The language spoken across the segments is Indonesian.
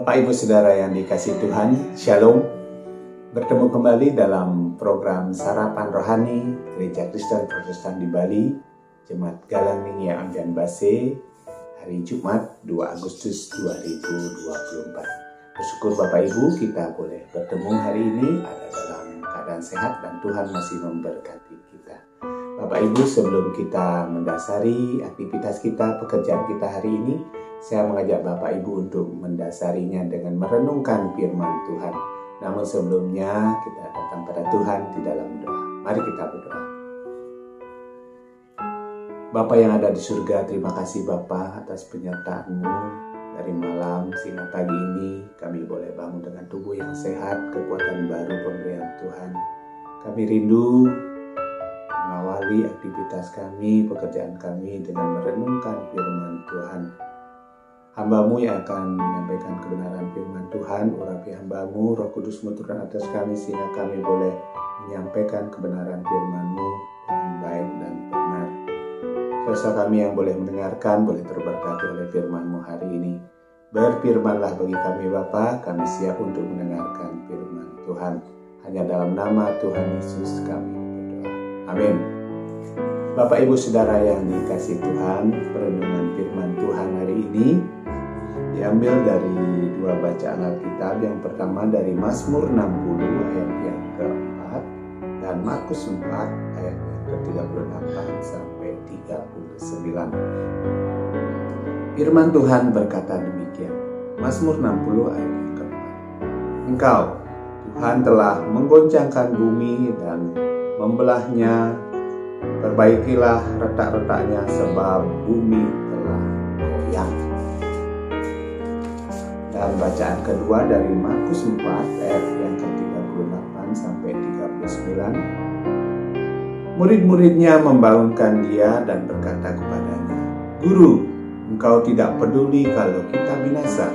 Bapak Ibu Saudara yang dikasihi Tuhan, Shalom. Bertemu kembali dalam program Sarapan Rohani Gereja Kristen Protestan di Bali, Jemaat Galang Ningia Ambian Base, hari Jumat 2 Agustus 2024. Bersyukur Bapak Ibu kita boleh bertemu hari ini ada dalam keadaan sehat dan Tuhan masih memberkati kita. Bapak Ibu, sebelum kita mendasari aktivitas kita, pekerjaan kita hari ini, saya mengajak Bapak Ibu untuk mendasarinya dengan merenungkan firman Tuhan. Namun sebelumnya kita datang pada Tuhan di dalam doa. Mari kita berdoa. Bapa yang ada di surga, terima kasih Bapa atas penyertaan-Mu dari malam sehingga pagi ini kami boleh bangun dengan tubuh yang sehat, kekuatan baru pemberian Tuhan. Kami rindu mengawali aktivitas kami, pekerjaan kami dengan merenungkan firman Tuhan. Hamba-Mu yang akan menyampaikan kebenaran firman Tuhan, urapi hamba-Mu, Roh Kudus-Mu turun atas kami sehingga kami boleh menyampaikan kebenaran firman-Mu dengan baik dan benar. Saudara kami yang boleh mendengarkan, boleh terberkati oleh firman-Mu hari ini. Berfirmanlah bagi kami Bapa, kami siap untuk mendengarkan firman Tuhan. Hanya dalam nama Tuhan Yesus kami berdoa. Amin. Bapak Ibu Saudara yang dikasihi Tuhan, perenungan firman Tuhan hari ini diambil dari dua bacaan Alkitab. Yang pertama dari Mazmur 60 ayat yang keempat dan Markus 4 ayat yang ke-38 sampai 39. Firman Tuhan berkata demikian. Mazmur 60 ayat yang keempat. Engkau, Tuhan, telah menggoncangkan bumi dan membelahnya. Perbaikilah retak-retaknya sebab bumi telah goyang. Dan bacaan kedua dari Markus 4 ayat yang ke-38 sampai 39. Murid-muridnya membangunkan dia dan berkata kepadanya, Guru, engkau tidak peduli kalau kita binasa.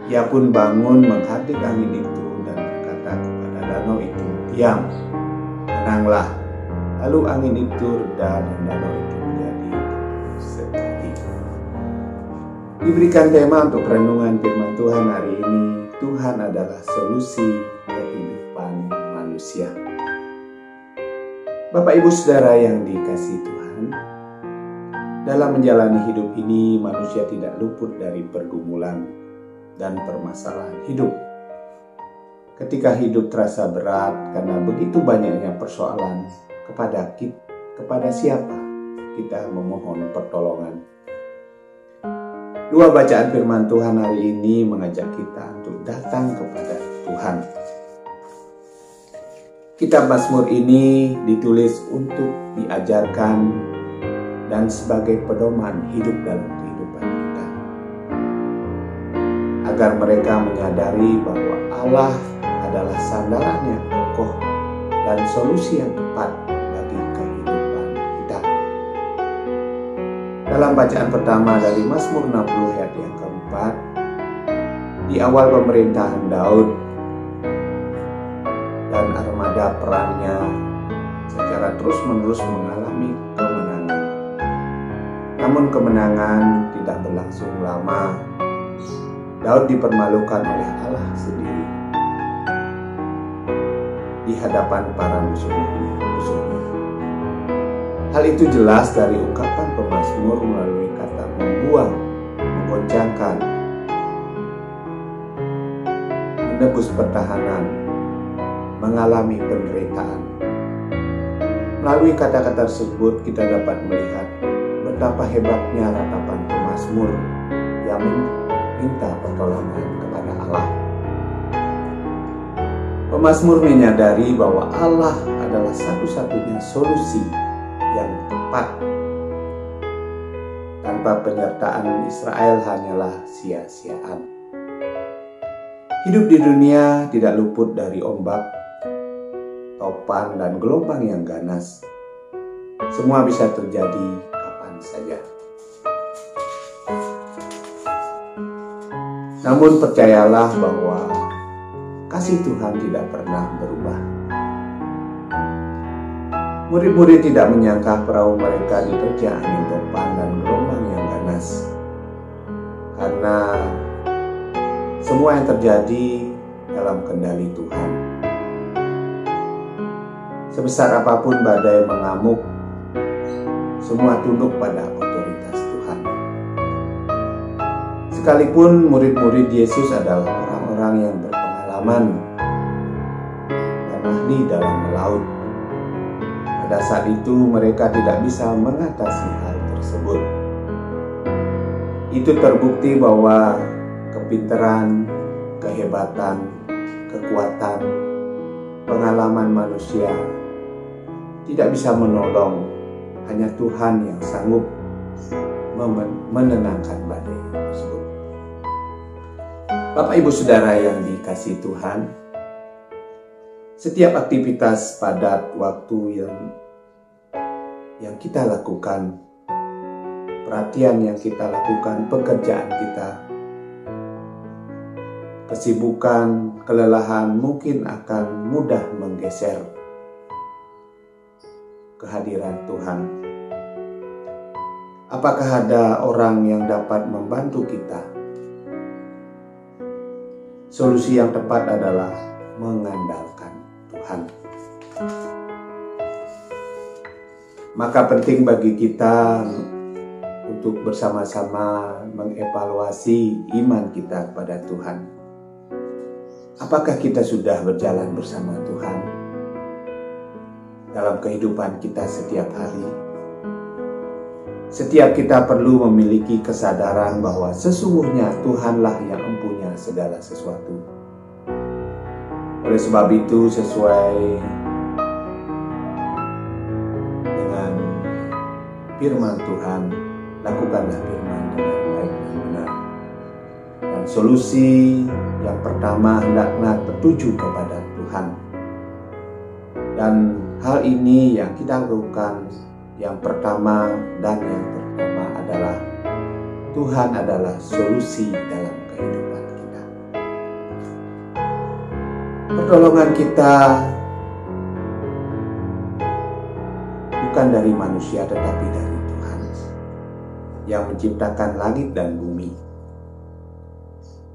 Ia pun bangun menghadik angin itu dan berkata kepada danau itu, diam, tenanglah. Lalu angin itu reda dan danau itu menjadi sekali. Diberikan tema untuk renungan firman Tuhan hari ini, Tuhan adalah solusi kehidupan manusia. Bapak Ibu Saudara yang dikasihi Tuhan, dalam menjalani hidup ini manusia tidak luput dari pergumulan dan permasalahan hidup. Ketika hidup terasa berat karena begitu banyaknya persoalan, kepada siapa kita memohon pertolongan? Dua bacaan firman Tuhan hari ini mengajak kita untuk datang kepada Tuhan. Kitab Mazmur ini ditulis untuk diajarkan dan sebagai pedoman hidup dalam kehidupan kita. Agar mereka menyadari bahwa Allah adalah sandaran yang kokoh dan solusi yang tepat bagi kehidupan kita. Dalam bacaan pertama dari Mazmur 60 ayat yang keempat, di awal pemerintahan Daud dan armada perangnya secara terus-menerus mengalami kemenangan. Namun kemenangan tidak berlangsung lama. Daud dipermalukan oleh Allah sendiri di hadapan para musuhnya. Hal itu jelas dari ungkapan pemazmur melalui kata membuang, menggoncangkan, menebus pertahanan, mengalami penderitaan. Melalui kata-kata tersebut kita dapat melihat betapa hebatnya ratapan pemazmur yang minta pertolongan kepada Allah. Pemazmur menyadari bahwa Allah adalah satu-satunya solusi yang tepat. Tanpa penyertaan Israel hanyalah sia-siaan. Hidup di dunia tidak luput dari ombak, topan, dan gelombang yang ganas. Semua bisa terjadi kapan saja. Namun percayalah bahwa kasih Tuhan tidak pernah berubah. Murid-murid tidak menyangka perahu mereka diterjang angin topan dan gelombang yang ganas. Karena semua yang terjadi dalam kendali Tuhan. Sebesar apapun badai mengamuk, semua tunduk pada otoritas Tuhan. Sekalipun murid-murid Yesus adalah orang-orang yang berpengalaman dan ahli dalam melaut, pada saat itu mereka tidak bisa mengatasi hal tersebut. Itu terbukti bahwa kepintaran, kehebatan, kekuatan, pengalaman manusia tidak bisa menolong. Hanya Tuhan yang sanggup menenangkan badai tersebut. Bapak Ibu Saudara yang dikasihi Tuhan, setiap aktivitas padat waktu yang kita lakukan, perhatian yang kita lakukan, pekerjaan kita, kesibukan, kelelahan mungkin akan mudah menggeser kehadiran Tuhan. Apakah ada orang yang dapat membantu kita? Solusi yang tepat adalah mengandalkan Tuhan. Maka penting bagi kita untuk bersama-sama mengevaluasi iman kita kepada Tuhan. Apakah kita sudah berjalan bersama Tuhan dalam kehidupan kita setiap hari? Setiap kita perlu memiliki kesadaran bahwa sesungguhnya Tuhanlah yang mempunyai segala sesuatu. Oleh sebab itu, sesuai dengan firman Tuhan, lakukanlah firman dengan baik dan benar. Dan solusi yang pertama hendaklah tertuju kepada Tuhan. Dan hal ini yang kita lakukan yang pertama dan yang pertama adalah Tuhan adalah solusi dalam kehidupan kita. Pertolongan kita bukan dari manusia tetapi dari Tuhan yang menciptakan langit dan bumi.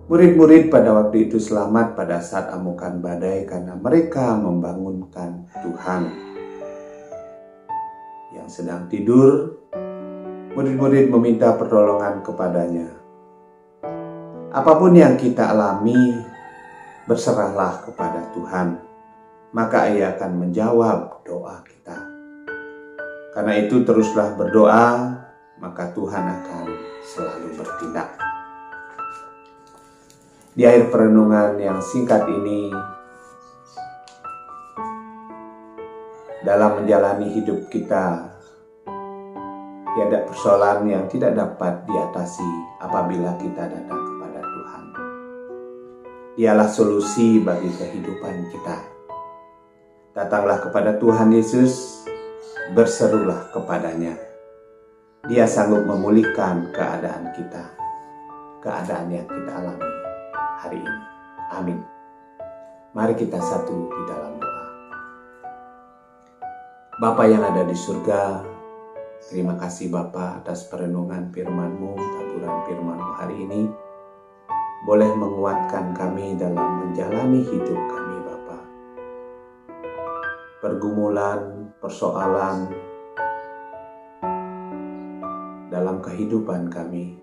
Murid-murid pada waktu itu selamat pada saat amukan badai karena mereka membangunkan Tuhan yang sedang tidur. Murid-murid meminta pertolongan kepadanya. Apapun yang kita alami, berserahlah kepada Tuhan, maka Ia akan menjawab doa kita. Karena itu teruslah berdoa, maka Tuhan akan selalu bertindak. Di akhir perenungan yang singkat ini, dalam menjalani hidup kita, tiada persoalan yang tidak dapat diatasi apabila kita datang kepada Tuhan. Dialah solusi bagi kehidupan kita. Datanglah kepada Tuhan Yesus, berserulah kepadanya. Dia sanggup memulihkan keadaan kita, keadaan yang kita alami hari ini. Amin. Mari kita satu di dalam doa. Bapa yang ada di surga, terima kasih Bapa atas perenungan firman-Mu, taburan firman-Mu hari ini. Boleh menguatkan kami dalam menjalani hidup kami Bapa. Pergumulan, persoalan dalam kehidupan kami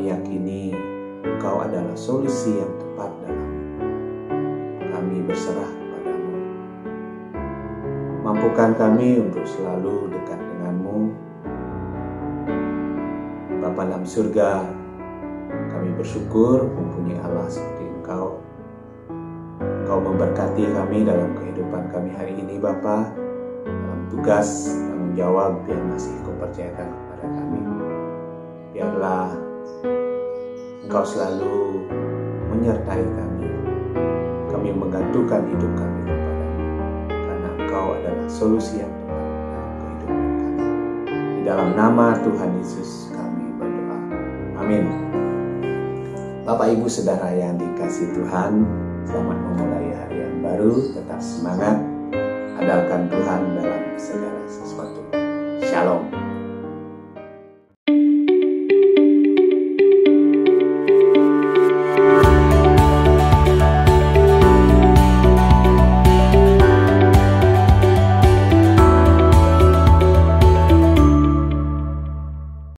yakini Engkau adalah solusi yang tepat dalam kami berserah kepadamu. Mampukan kami untuk selalu dekat denganmu. Bapa dalam surga, kami bersyukur mempunyai Allah seperti Engkau. Engkau memberkati kami dalam kehidupan kami hari ini Bapa, dalam tugas, tanggung jawab yang masih Kau percayakan kepada kami. Biarlah Engkau selalu menyertai kami. Kami menggantungkan hidup kami kepadamu, karena Engkau adalah solusi yang tepat dalam kehidupan kami. Di dalam nama Tuhan Yesus kami berdoa. Amin. Bapak Ibu Saudara yang dikasihi Tuhan, selamat memulai hari yang baru. Tetap semangat, andalkan Tuhan dalam segala sesuatu. Shalom.